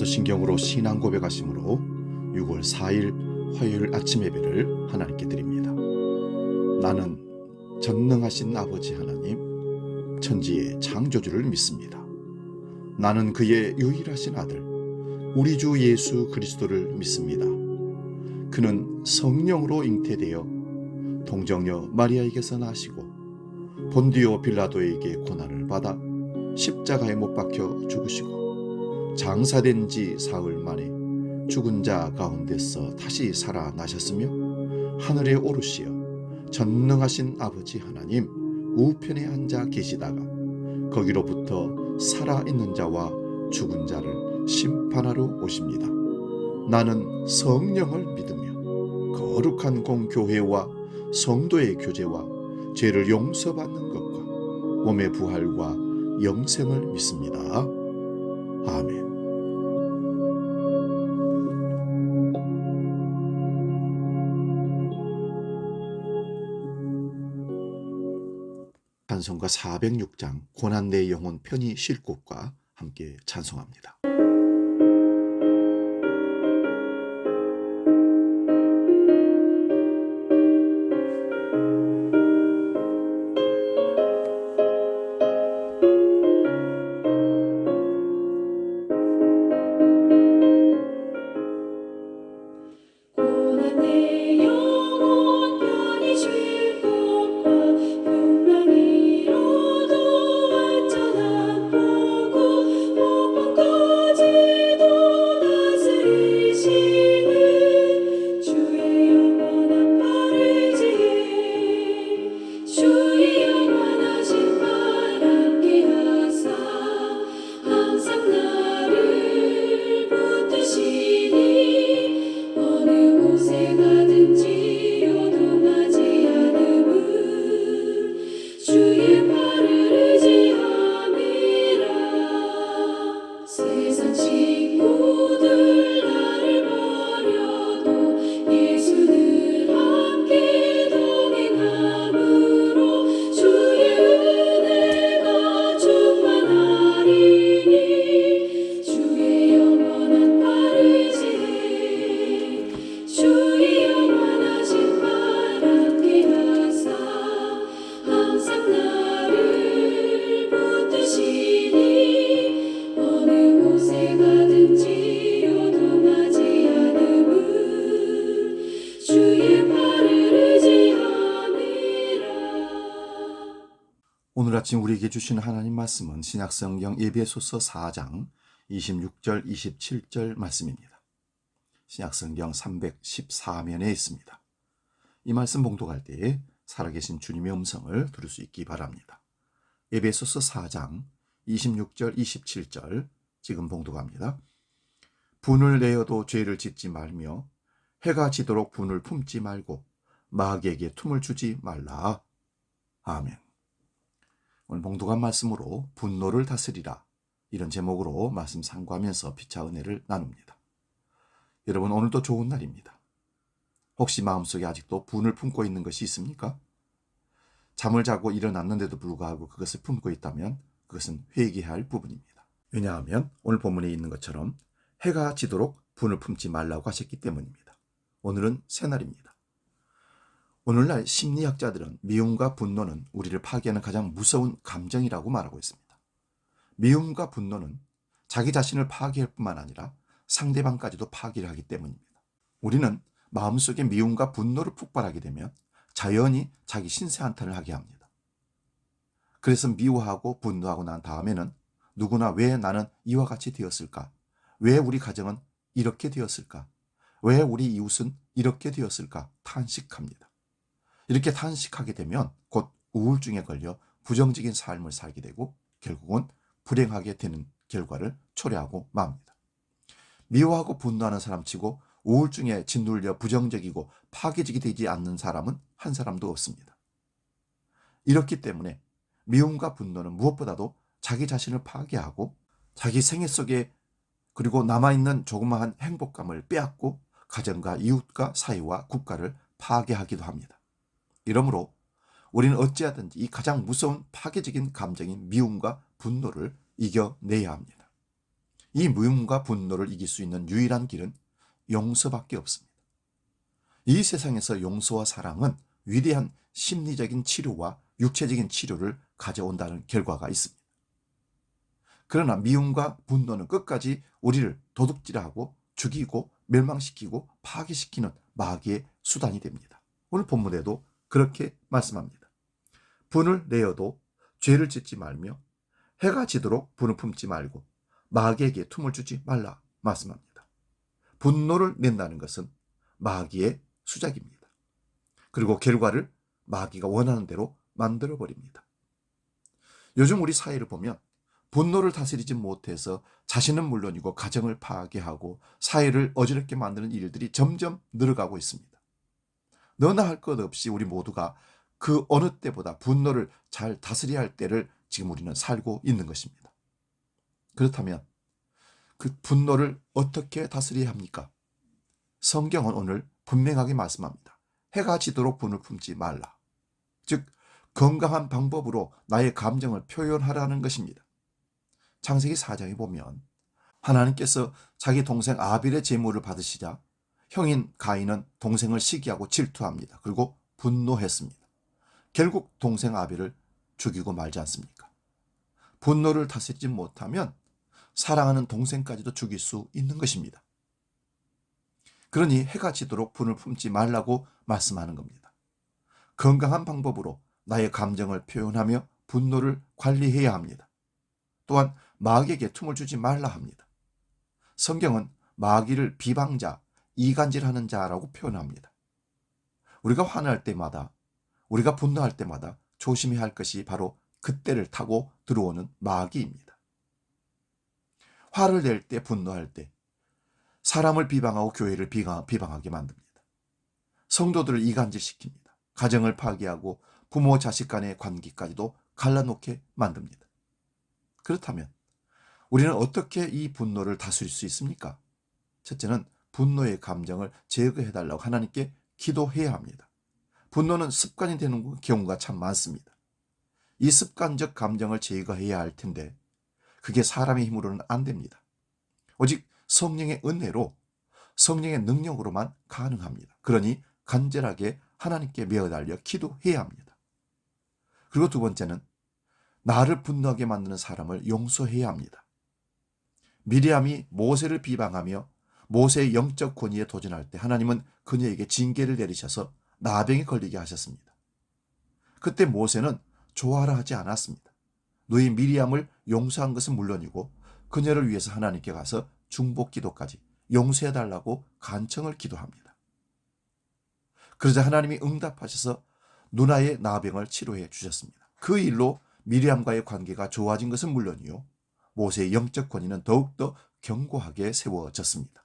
사도신경으로 신앙 고백하심으로 6월 4일 화요일 아침 예배를 하나님께 드립니다. 나는 전능하신 아버지 하나님, 천지의 창조주를 믿습니다. 나는 그의 유일하신 아들, 우리 주 예수 그리스도를 믿습니다. 그는 성령으로 잉태되어 동정녀 마리아에게서 나시고 본디오 빌라도에게 고난을 받아 십자가에 못 박혀 죽으시고 장사된 지 사흘 만에 죽은 자 가운데서 다시 살아나셨으며 하늘에 오르시어 전능하신 아버지 하나님 우편에 앉아 계시다가 거기로부터 살아있는 자와 죽은 자를 심판하러 오십니다. 나는 성령을 믿으며 거룩한 공교회와 성도의 교제와 죄를 용서받는 것과 몸의 부활과 영생을 믿습니다. 아멘. 찬송가 406장 고난 내 영혼 편히 쉴 곳과 함께 찬송합니다. 오늘 아침 우리에게 주신 하나님 말씀은 신약성경 에베소서 4장 26절 27절 말씀입니다. 신약성경 314면에 있습니다. 이 말씀 봉독할 때에 살아계신 주님의 음성을 들을 수 있기 바랍니다. 에베소서 4장 26절 27절 지금 봉독합니다. 분을 내어도 죄를 짓지 말며 해가 지도록 분을 품지 말고 마귀에게 틈을 주지 말라. 아멘. 오늘 봉독한 말씀으로 분노를 다스리라, 이런 제목으로 말씀 상고하면서 피차 은혜를 나눕니다. 여러분, 오늘도 좋은 날입니다. 혹시 마음속에 아직도 분을 품고 있는 것이 있습니까? 잠을 자고 일어났는데도 불구하고 그것을 품고 있다면 그것은 회개해야 할 부분입니다. 왜냐하면 오늘 본문에 있는 것처럼 해가 지도록 분을 품지 말라고 하셨기 때문입니다. 오늘은 새날입니다. 오늘날 심리학자들은 미움과 분노는 우리를 파괴하는 가장 무서운 감정이라고 말하고 있습니다. 미움과 분노는 자기 자신을 파괴할 뿐만 아니라 상대방까지도 파괴를 하기 때문입니다. 우리는 마음속에 미움과 분노를 폭발하게 되면 자연히 자기 신세 한탄을 하게 합니다. 그래서 미워하고 분노하고 난 다음에는 누구나 왜 나는 이와 같이 되었을까? 왜 우리 가정은 이렇게 되었을까? 왜 우리 이웃은 이렇게 되었을까? 탄식합니다. 이렇게 탄식하게 되면 곧 우울증에 걸려 부정적인 삶을 살게 되고 결국은 불행하게 되는 결과를 초래하고 맙니다. 미워하고 분노하는 사람치고 우울증에 짓눌려 부정적이고 파괴적이 되지 않는 사람은 한 사람도 없습니다. 이렇기 때문에 미움과 분노는 무엇보다도 자기 자신을 파괴하고 자기 생애 속에 그리고 남아있는 조그마한 행복감을 빼앗고 가정과 이웃과 사회와 국가를 파괴하기도 합니다. 이러므로 우리는 어찌하든지 이 가장 무서운 파괴적인 감정인 미움과 분노를 이겨내야 합니다. 이 미움과 분노를 이길 수 있는 유일한 길은 용서밖에 없습니다. 이 세상에서 용서와 사랑은 위대한 심리적인 치료와 육체적인 치료를 가져온다는 결과가 있습니다. 그러나 미움과 분노는 끝까지 우리를 도둑질하고 죽이고 멸망시키고 파괴시키는 마귀의 수단이 됩니다. 오늘 본문에도 그렇게 말씀합니다. 분을 내어도 죄를 짓지 말며 해가 지도록 분을 품지 말고 마귀에게 틈을 주지 말라 말씀합니다. 분노를 낸다는 것은 마귀의 수작입니다. 그리고 결과를 마귀가 원하는 대로 만들어버립니다. 요즘 우리 사회를 보면 분노를 다스리지 못해서 자신은 물론이고 가정을 파괴하고 사회를 어지럽게 만드는 일들이 점점 늘어가고 있습니다. 너나 할 것 없이 우리 모두가 그 어느 때보다 분노를 잘 다스려야 할 때를 지금 우리는 살고 있는 것입니다. 그렇다면 그 분노를 어떻게 다스려야 합니까? 성경은 오늘 분명하게 말씀합니다. 해가 지도록 분을 품지 말라. 즉 건강한 방법으로 나의 감정을 표현하라는 것입니다. 창세기 4장에 보면 하나님께서 자기 동생 아벨의 제물을 받으시자 형인 가인은 동생을 시기하고 질투합니다. 그리고 분노했습니다. 결국 동생 아벨을 죽이고 말지 않습니까? 분노를 다스리지 못하면 사랑하는 동생까지도 죽일 수 있는 것입니다. 그러니 해가 지도록 분을 품지 말라고 말씀하는 겁니다. 건강한 방법으로 나의 감정을 표현하며 분노를 관리해야 합니다. 또한 마귀에게 틈을 주지 말라 합니다. 성경은 마귀를 비방자, 이간질하는 자라고 표현합니다. 우리가 화날 때마다, 우리가 분노할 때마다 조심해야 할 것이 바로 그때를 타고 들어오는 마귀입니다. 화를 낼 때, 분노할 때 사람을 비방하고 교회를 비방하게 만듭니다. 성도들을 이간질시킵니다. 가정을 파괴하고 부모 자식 간의 관계까지도 갈라놓게 만듭니다. 그렇다면 우리는 어떻게 이 분노를 다스릴 수 있습니까? 첫째는 분노의 감정을 제거해달라고 하나님께 기도해야 합니다. 분노는 습관이 되는 경우가 참 많습니다. 이 습관적 감정을 제거해야 할 텐데 그게 사람의 힘으로는 안 됩니다. 오직 성령의 은혜로, 성령의 능력으로만 가능합니다. 그러니 간절하게 하나님께 매어달려 기도해야 합니다. 그리고 두 번째는 나를 분노하게 만드는 사람을 용서해야 합니다. 미리암이 모세를 비방하며 모세의 영적 권위에 도전할 때 하나님은 그녀에게 징계를 내리셔서 나병에 걸리게 하셨습니다. 그때 모세는 좋아라 하지 않았습니다. 너희 미리암을 용서한 것은 물론이고 그녀를 위해서 하나님께 가서 중복 기도까지 용서해달라고 간청을 기도합니다. 그러자 하나님이 응답하셔서 누나의 나병을 치료해 주셨습니다. 그 일로 미리암과의 관계가 좋아진 것은 물론이요, 모세의 영적 권위는 더욱더 견고하게 세워졌습니다.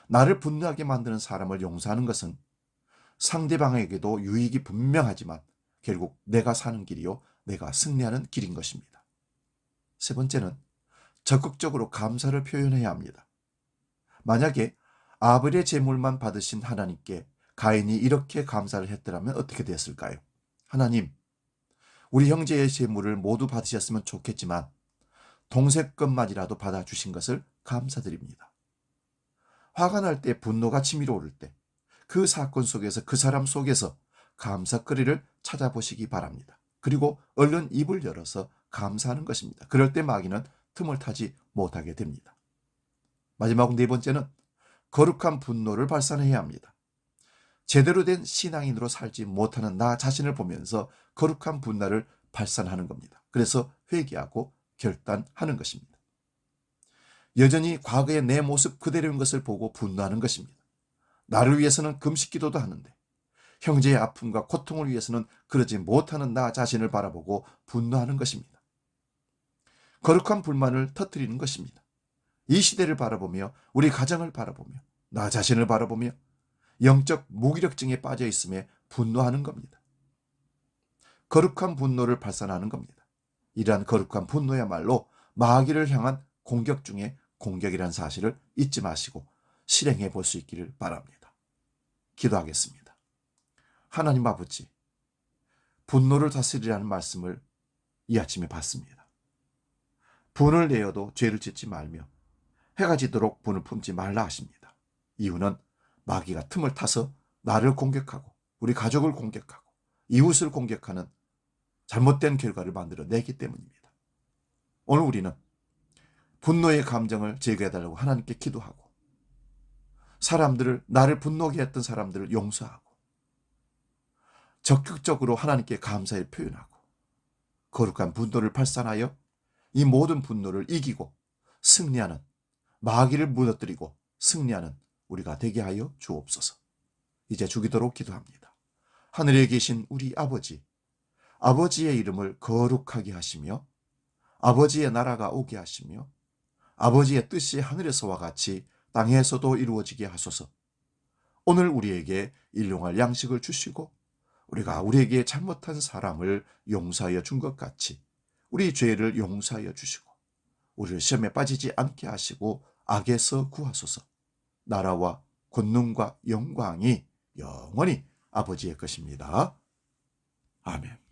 나를 분노하게 만드는 사람을 용서하는 것은 상대방에게도 유익이 분명하지만 결국 내가 사는 길이요, 내가 승리하는 길인 것입니다. 세 번째는 적극적으로 감사를 표현해야 합니다. 만약에 아벨의 제물만 받으신 하나님께 가인이 이렇게 감사를 했더라면 어떻게 됐을까요? 하나님, 우리 형제의 제물을 모두 받으셨으면 좋겠지만 동생 것만이라도 받아주신 것을 감사드립니다. 화가 날 때, 분노가 치밀어 오를 때 그 사건 속에서, 그 사람 속에서 감사거리를 찾아보시기 바랍니다. 그리고 얼른 입을 열어서 감사하는 것입니다. 그럴 때 마귀는 틈을 타지 못하게 됩니다. 마지막 네 번째는 거룩한 분노를 발산해야 합니다. 제대로 된 신앙인으로 살지 못하는 나 자신을 보면서 거룩한 분노를 발산하는 겁니다. 그래서 회개하고 결단하는 것입니다. 여전히 과거의 내 모습 그대로인 것을 보고 분노하는 것입니다. 나를 위해서는 금식기도도 하는데 형제의 아픔과 고통을 위해서는 그러지 못하는 나 자신을 바라보고 분노하는 것입니다. 거룩한 불만을 터뜨리는 것입니다. 이 시대를 바라보며, 우리 가정을 바라보며, 나 자신을 바라보며 영적 무기력증에 빠져 있음에 분노하는 겁니다. 거룩한 분노를 발산하는 겁니다. 이러한 거룩한 분노야말로 마귀를 향한 공격 중에 공격이라는 사실을 잊지 마시고 실행해 볼 수 있기를 바랍니다. 기도하겠습니다. 하나님 아버지, 분노를 다스리라는 말씀을 이 아침에 받습니다. 분을 내어도 죄를 짓지 말며 해가 지도록 분을 품지 말라 하십니다. 이유는 마귀가 틈을 타서 나를 공격하고 우리 가족을 공격하고 이웃을 공격하는 잘못된 결과를 만들어내기 때문입니다. 오늘 우리는 분노의 감정을 제거해달라고 하나님께 기도하고 사람들을, 나를 분노하게 했던 사람들을 용서하고 적극적으로 하나님께 감사의 표현하고 거룩한 분노를 발산하여 이 모든 분노를 이기고 승리하는, 마귀를 무너뜨리고 승리하는 우리가 되게 하여 주옵소서. 이제 주기도록 기도합니다. 하늘에 계신 우리 아버지, 아버지의 이름을 거룩하게 하시며 아버지의 나라가 오게 하시며 아버지의 뜻이 하늘에서와 같이 땅에서도 이루어지게 하소서. 오늘 우리에게 일용할 양식을 주시고 우리가 우리에게 잘못한 사람을 용서하여 준 것 같이 우리 죄를 용서하여 주시고 우리를 시험에 빠지지 않게 하시고 악에서 구하소서. 나라와 권능과 영광이 영원히 아버지의 것입니다. 아멘.